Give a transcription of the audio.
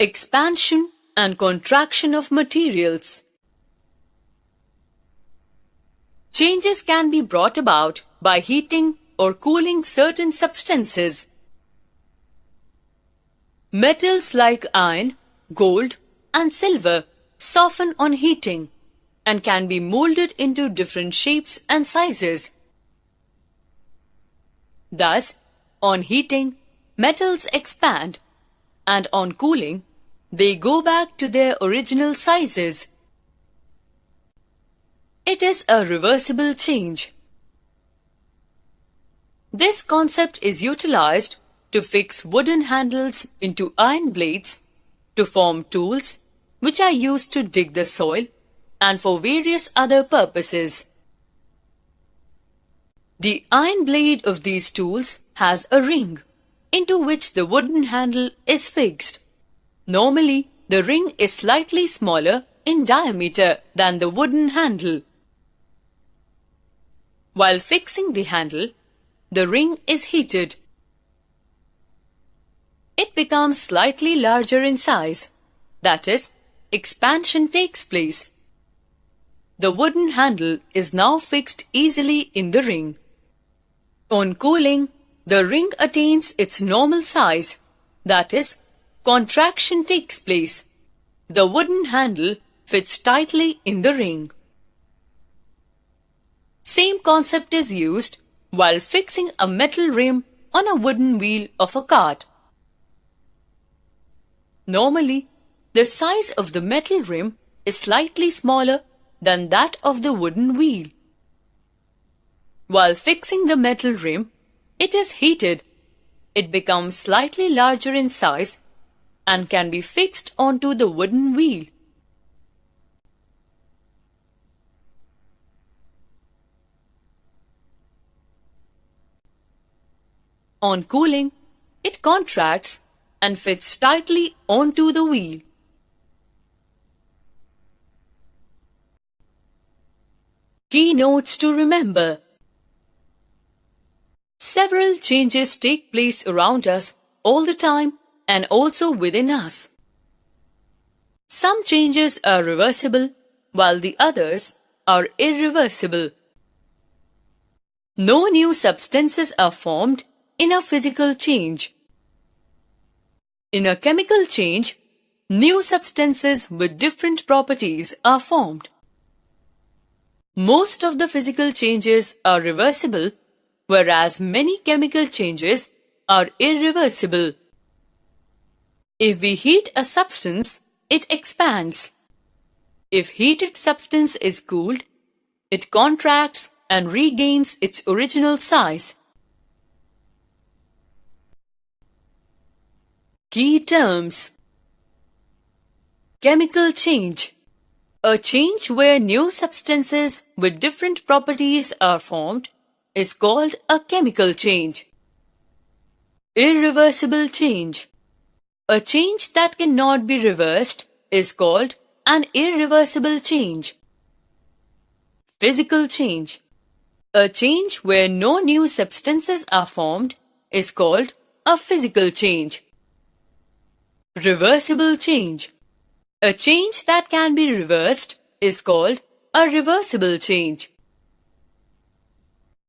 Expansion and contraction of materials. Changes can be brought about by heating or cooling certain substances. Metals like iron, gold, and silver soften on heating and can be molded into different shapes and sizes. Thus, on heating, metals expand, and on cooling, they go back to their original sizes. It is a reversible change. This concept is utilized to fix wooden handles into iron blades, to form tools which are used to dig the soil, and for various other purposes. The iron blade of these tools has a ring, into which the wooden handle is fixed. Normally, the ring is slightly smaller in diameter than the wooden handle. While fixing the handle, the ring is heated. It becomes slightly larger in size. That is, expansion takes place. The wooden handle is now fixed easily in the ring. On cooling, the ring attains its normal size. That is, contraction takes place. The wooden handle fits tightly in the ring. Same concept is used while fixing a metal rim on a wooden wheel of a cart. Normally, the size of the metal rim is slightly smaller than that of the wooden wheel. While fixing the metal rim, it is heated. It becomes slightly larger in size and can be fixed onto the wooden wheel. On cooling, it contracts and fits tightly onto the wheel. Key notes to remember. Several changes take place around us all the time and also within us. Some changes are reversible, while the others are irreversible. No new substances are formed in a physical change. In a chemical change, new substances with different properties are formed. Most of the physical changes are reversible, whereas many chemical changes are irreversible. If we heat a substance, it expands. If heated substance is cooled, it contracts and regains its original size. Key terms. Chemical change. A change where new substances with different properties are formed is called a chemical change. Irreversible change. A change that cannot be reversed is called an irreversible change. Physical change. A change where no new substances are formed is called a physical change. Reversible change. A change that can be reversed is called a reversible change.